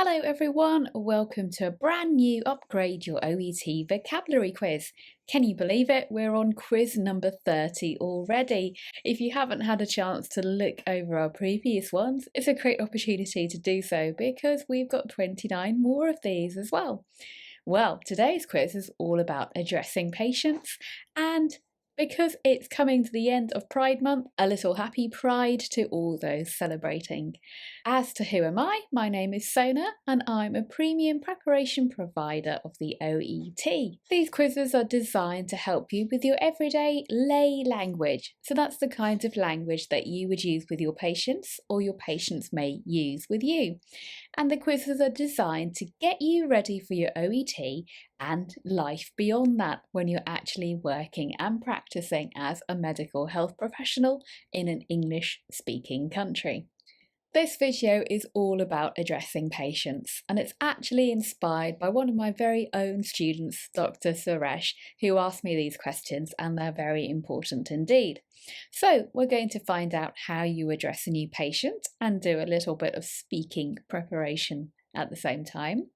Hello everyone, welcome to a brand new Upgrade Your OET vocabulary quiz. Can you believe it? We're on quiz number 30 already. If you haven't had a chance to look over our previous ones, it's a great opportunity to do so because we've got 29 more of these as well. Well, today's quiz is all about addressing patients, and because it's coming to the end of Pride Month, a little happy Pride to all those celebrating. As to who am I, my name is Sona and I'm a premium preparation provider of the OET. These quizzes are designed to help you with your everyday lay language. So that's the kind of language that you would use with your patients or your patients may use with you. And the quizzes are designed to get you ready for your OET and life beyond that when you're actually working and practicing as a medical health professional in an English-speaking country. This video is all about addressing patients, and it's actually inspired by one of my very own students, Dr. Suresh, who asked me these questions, and they're very important indeed. So we're going to find out how you address a new patient and do a little bit of speaking preparation at the same time.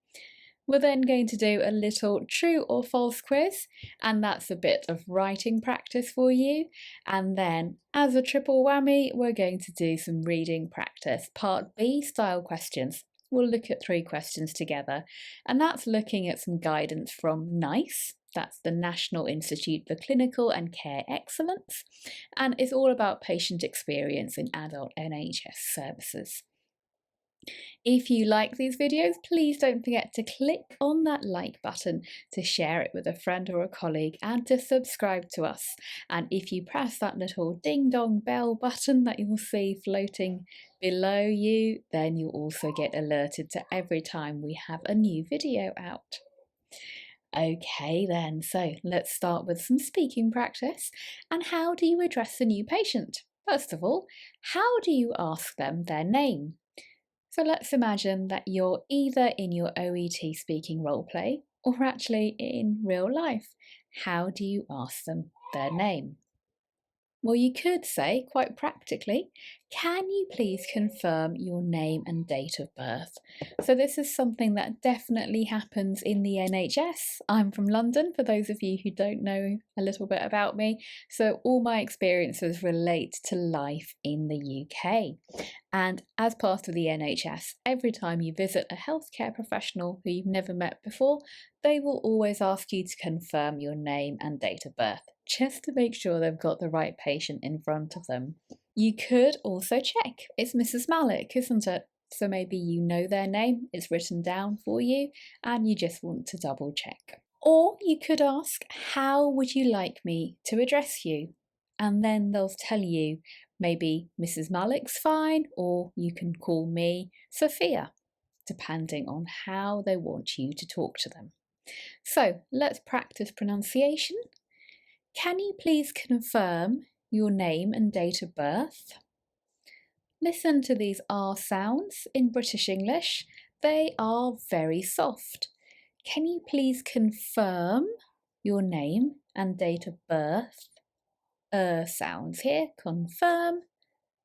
We're then going to do a little true or false quiz, and that's a bit of writing practice for you. And then, as a triple whammy, we're going to do some reading practice, part B style questions. We'll look at 3 questions together, and that's looking at some guidance from NICE. That's the National Institute for Clinical and Care Excellence, and it's all about patient experience in adult NHS services. If you like these videos, please don't forget to click on that like button to share it with a friend or a colleague and to subscribe to us. And if you press that little ding dong bell button that you'll see floating below you, then you'll also get alerted to every time we have a new video out. Okay then, so let's start with some speaking practice. And how do you address a new patient? First of all, how do you ask them their name? So let's imagine that you're either in your OET speaking roleplay or actually in real life. How do you ask them their name? Well, you could say, quite practically, can you please confirm your name and date of birth? So this is something that definitely happens in the NHS. I'm from London, for those of you who don't know a little bit about me. So all my experiences relate to life in the UK. And as part of the NHS, every time you visit a healthcare professional who you've never met before, they will always ask you to confirm your name and date of birth, just to make sure they've got the right patient in front of them. You could also check. It's Mrs. Malik, isn't it? So maybe you know their name, it's written down for you, and you just want to double check. Or you could ask, how would you like me to address you? And then they'll tell you, maybe Mrs. Malik's fine, or you can call me Sophia, depending on how they want you to talk to them. So let's practice pronunciation. Can you please confirm your name and date of birth? Listen to these R sounds in British English. They are very soft. Can you please confirm your name and date of birth? Sounds here, confirm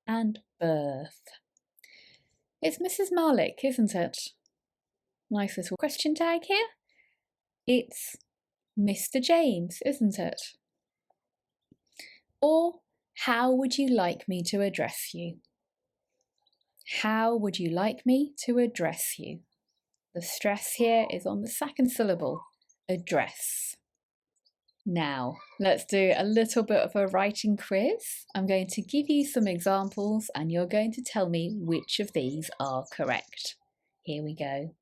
and birth. It's Mrs. Malik, isn't it? Nice little question tag here. It's Mr. James, isn't it? Or, how would you like me to address you? How would you like me to address you? The stress here is on the second syllable, address. Now, let's do a little bit of a writing quiz. I'm going to give you some examples and you're going to tell me which of these are correct. Here we go.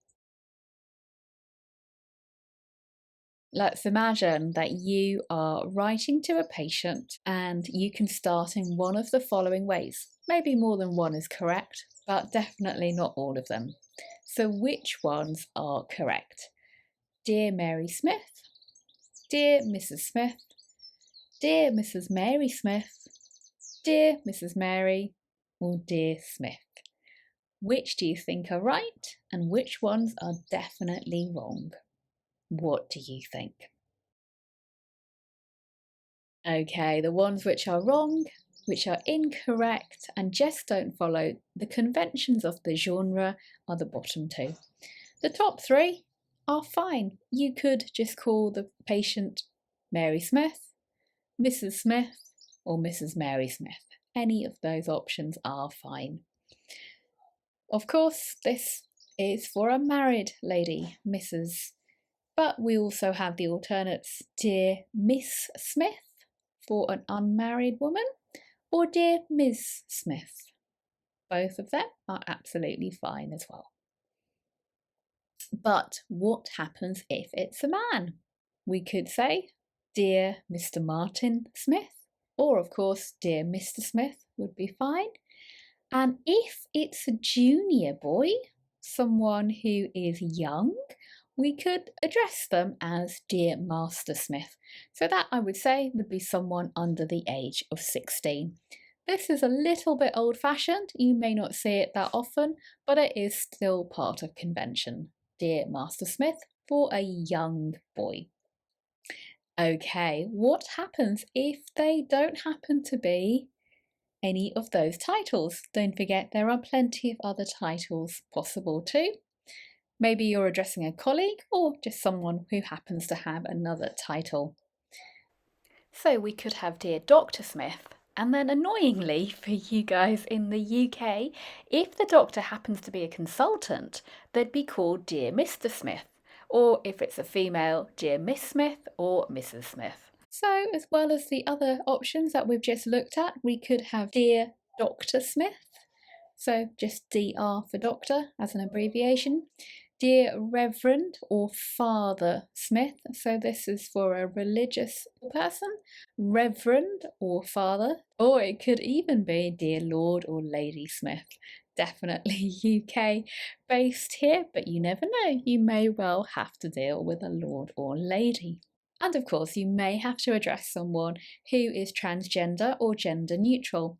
Let's imagine that you are writing to a patient and you can start in one of the following ways. Maybe more than one is correct, but definitely not all of them. So which ones are correct? Dear Mary Smith, Dear Mrs. Smith, Dear Mrs. Mary Smith, Dear Mrs. Mary, or Dear Smith. Which do you think are right and which ones are definitely wrong? What do you think? Okay, the ones which are wrong which are incorrect and just don't follow the conventions of the genre are the bottom 2. The top 3 are fine. You could just call the patient Mary Smith, Mrs. Smith, or Mrs. Mary Smith. Any of those options are fine. Of course, this is for a married lady, Mrs. But we also have the alternates, Dear Miss Smith, for an unmarried woman, or Dear Ms. Smith. Both of them are absolutely fine as well. But what happens if it's a man? We could say, Dear Mr. Martin Smith, or of course, Dear Mr. Smith would be fine. And if it's a junior boy, someone who is young, we could address them as Dear Master Smith. So that, I would say, would be someone under the age of 16. This is a little bit old-fashioned. You may not see it that often, but it is still part of convention. Dear Master Smith for a young boy. Okay, what happens if they don't happen to be any of those titles? Don't forget there are plenty of other titles possible too. Maybe you're addressing a colleague or just someone who happens to have another title. So we could have Dear Dr. Smith, and then annoyingly for you guys in the UK, if the doctor happens to be a consultant, they'd be called Dear Mr. Smith, or if it's a female, Dear Miss Smith or Mrs. Smith. So as well as the other options that we've just looked at, we could have Dear Dr. Smith, so just DR for doctor as an abbreviation. Dear Reverend or Father Smith, so this is for a religious person, Reverend or Father, or it could even be Dear Lord or Lady Smith. Definitely UK based here, but you never know, you may well have to deal with a Lord or Lady. And of course, you may have to address someone who is transgender or gender neutral.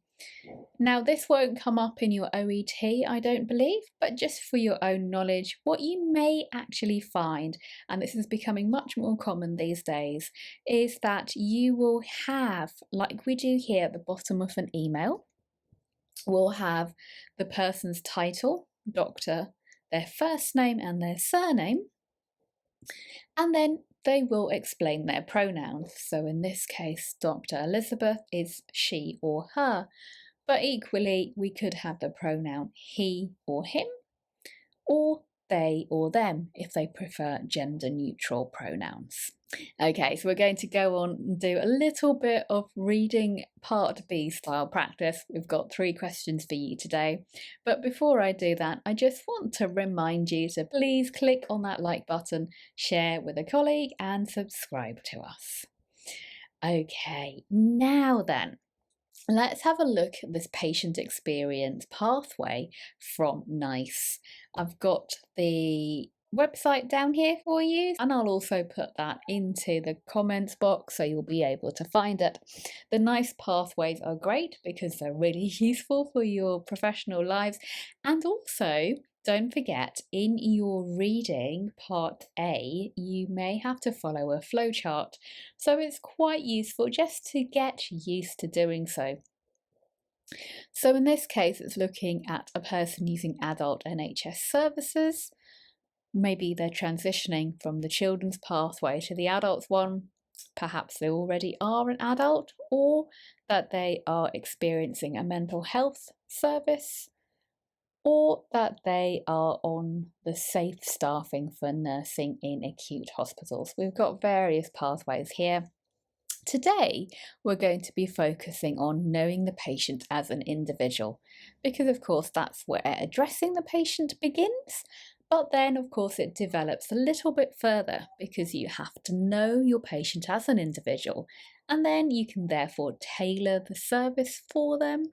Now, this won't come up in your OET, I don't believe, but just for your own knowledge, what you may actually find, and this is becoming much more common these days, is that you will have, like we do here at the bottom of an email, we'll have the person's title, doctor, their first name and their surname, and then they will explain their pronouns. So in this case, Dr. Elizabeth is she or her. But equally, we could have the pronoun he or him, or they or them, if they prefer gender neutral pronouns. Okay, so we're going to go on and do a little bit of reading part B style practice. We've got 3 questions for you today. But before I do that, I just want to remind you to please click on that like button, share with a colleague, and subscribe to us. Okay, now then, let's have a look at this patient experience pathway from NICE. I've got the website down here for you, and I'll also put that into the comments box so you'll be able to find it. The NICE pathways are great because they're really useful for your professional lives, and also don't forget, in your reading part A, you may have to follow a flowchart, so it's quite useful just to get used to doing so. So in this case, it's looking at a person using adult NHS services. Maybe they're transitioning from the children's pathway to the adults one. Perhaps they already are an adult, or that they are experiencing a mental health service, or that they are on the safe staffing for nursing in acute hospitals. We've got various pathways here. Today, we're going to be focusing on knowing the patient as an individual, because of course that's where addressing the patient begins, but then of course it develops a little bit further because you have to know your patient as an individual, and then you can therefore tailor the service for them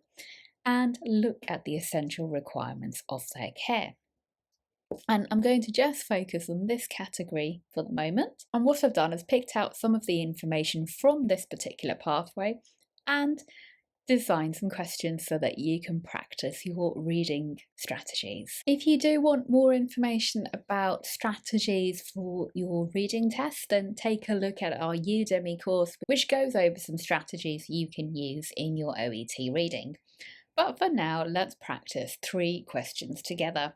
and look at the essential requirements of their care. And I'm going to just focus on this category for the moment. And what I've done is picked out some of the information from this particular pathway and design some questions so that you can practice your reading strategies. If you do want more information about strategies for your reading test, then take a look at our Udemy course, which goes over some strategies you can use in your OET reading. But for now, let's practice 3 questions together.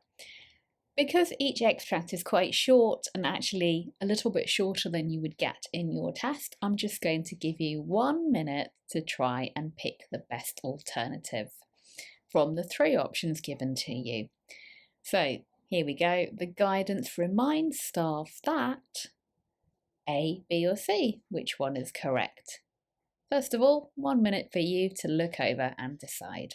Because each extract is quite short and actually a little bit shorter than you would get in your test, I'm just going to give you 1 minute to try and pick the best alternative from the 3 options given to you. So here we go. The guidance reminds staff that A, B or C, which one is correct? First of all, 1 minute for you to look over and decide.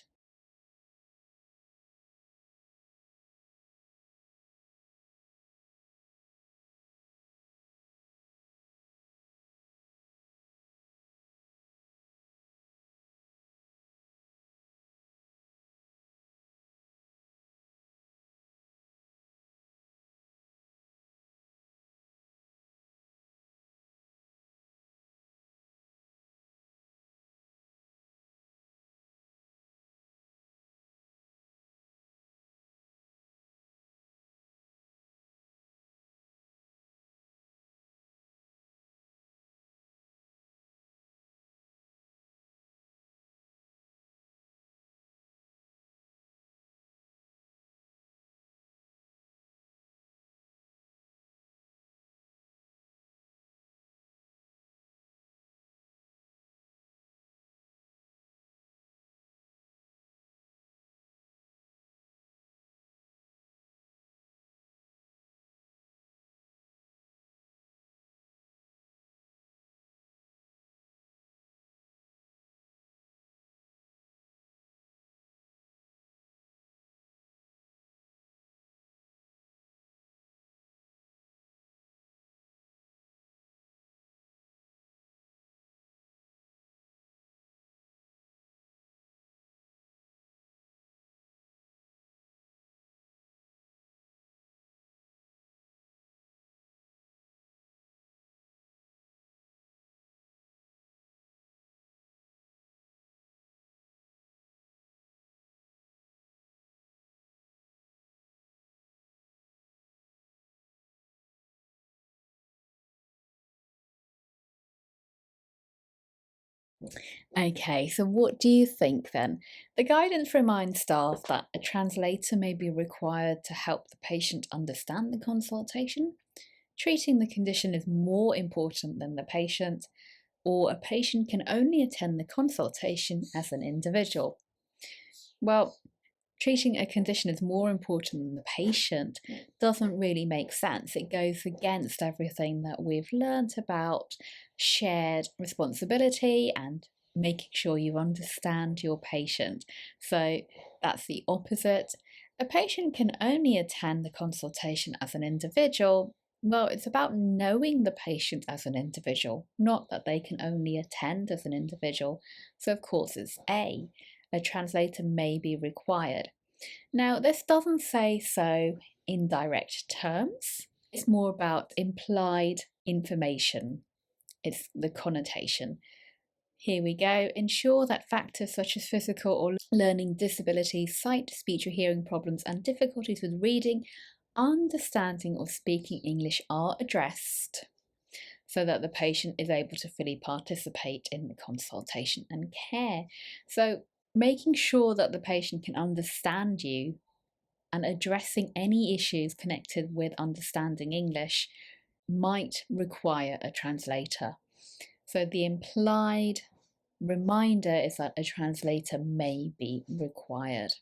Okay, so what do you think then? The guidance reminds staff that a translator may be required to help the patient understand the consultation. Treating the condition is more important than the patient, or a patient can only attend the consultation as an individual. Well, treating a condition is more important than the patient doesn't really make sense. It goes against everything that we've learnt about shared responsibility and making sure you understand your patient. So that's the opposite. A patient can only attend the consultation as an individual. Well, it's about knowing the patient as an individual, not that they can only attend as an individual. So, of course, it's a translator may be required. Now, this doesn't say so in direct terms, it's more about implied information. It's the connotation. Here we go. Ensure that factors such as physical or learning disabilities, sight, speech or hearing problems, and difficulties with reading, understanding, or speaking English are addressed so that the patient is able to fully participate in the consultation and care. So, making sure that the patient can understand you and addressing any issues connected with understanding English might require a translator. So, the implied reminder is that a translator may be required.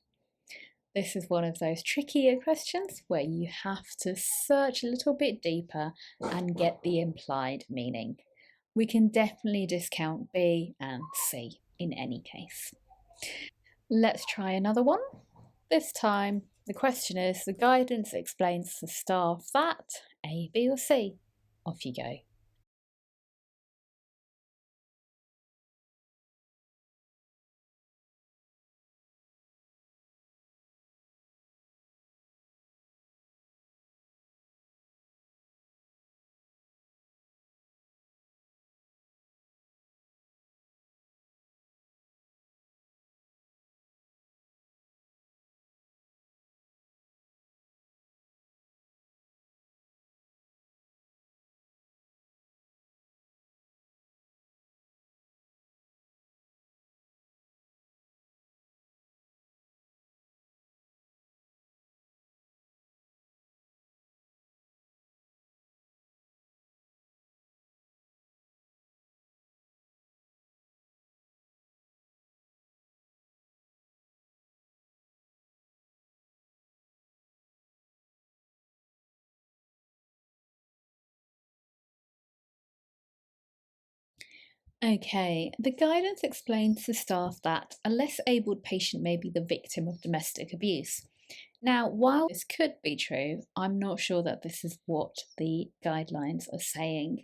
This is one of those trickier questions where you have to search a little bit deeper and get the implied meaning. We can definitely discount B and C in any case. Let's try another one. This time, the question is the guidance explains to staff that A, B, or C. Off you go. Okay, the guidance explains to staff that a less abled patient may be the victim of domestic abuse. Now, while this could be true, I'm not sure that this is what the guidelines are saying.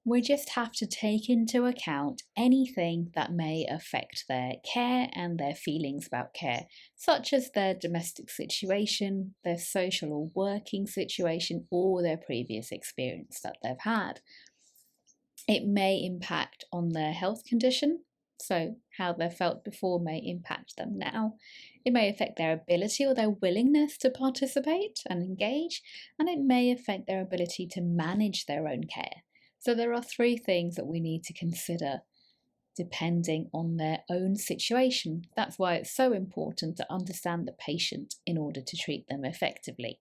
We just have to take into account anything that may affect their care and their feelings about care, such as their domestic situation, their social or working situation, or their previous experience that they've had. It may impact on their health condition, so how they felt before may impact them now. It may affect their ability or their willingness to participate and engage, and it may affect their ability to manage their own care. So there are three things that we need to consider depending on their own situation. That's why it's so important to understand the patient in order to treat them effectively.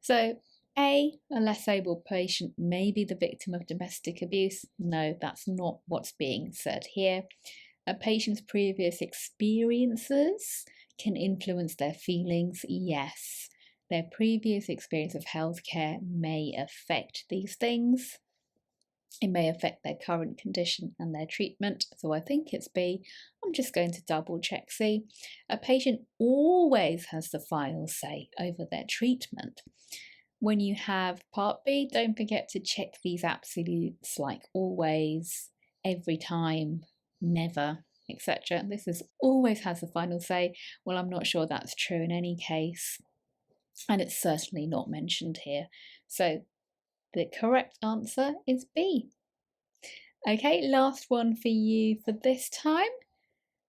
So, a less able patient may be the victim of domestic abuse. No, that's not what's being said here. A patient's previous experiences can influence their feelings, yes. Their previous experience of healthcare may affect these things. It may affect their current condition and their treatment. So I think it's B. I'm just going to double check C. A patient always has the final say over their treatment. When you have part B, don't forget to check these absolutes like always, every time, never, etc. This is always has the final say. Well, I'm not sure that's true in any case, and it's certainly not mentioned here. So the correct answer is B. Okay, last one for you for this time.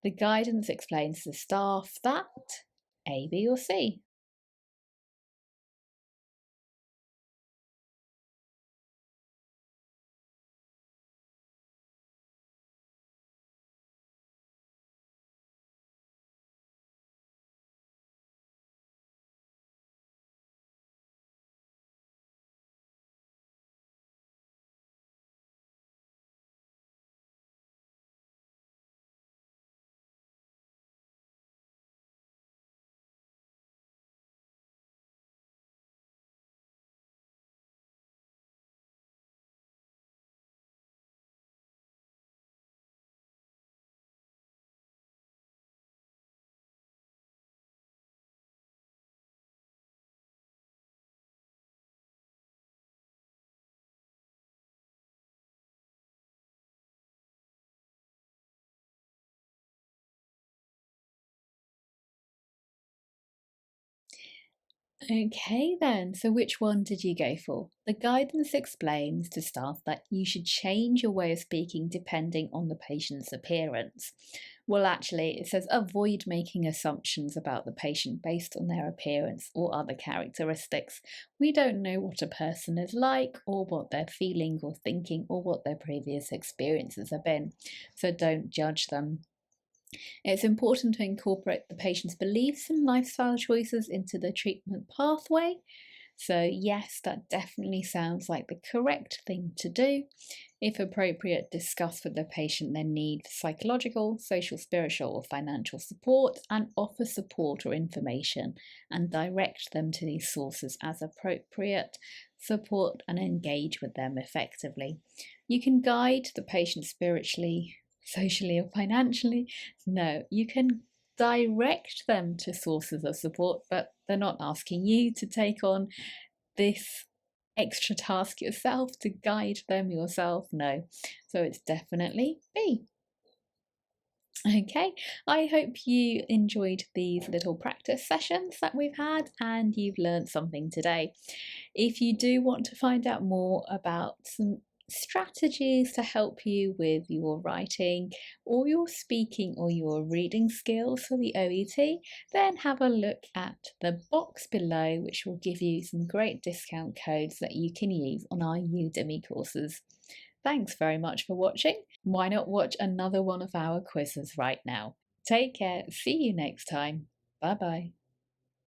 The guidance explains to staff that A, B, or C. Okay then, so which one did you go for? The guidance explains to staff that you should change your way of speaking depending on the patient's appearance. Well, actually, it says avoid making assumptions about the patient based on their appearance or other characteristics. We don't know what a person is like, or what they're feeling or thinking, or what their previous experiences have been, so don't judge them. It's important to incorporate the patient's beliefs and lifestyle choices into the treatment pathway. So, yes, that definitely sounds like the correct thing to do. If appropriate, discuss with the patient their need for psychological, social, spiritual, or financial support and offer support or information and direct them to these sources as appropriate. Support and engage with them effectively. You can guide the patient spiritually, socially, or financially. No, you can direct them to sources of support, but they're not asking you to take on this extra task yourself to guide them yourself. No, so it's definitely B. Okay, I hope you enjoyed these little practice sessions that we've had and you've learned something today. If you do want to find out more about some strategies to help you with your writing or your speaking or your reading skills for the OET, then have a look at the box below, which will give you some great discount codes that you can use on our Udemy courses. Thanks very much for watching. Why not watch another one of our quizzes right now? Take care, see you next time. Bye bye.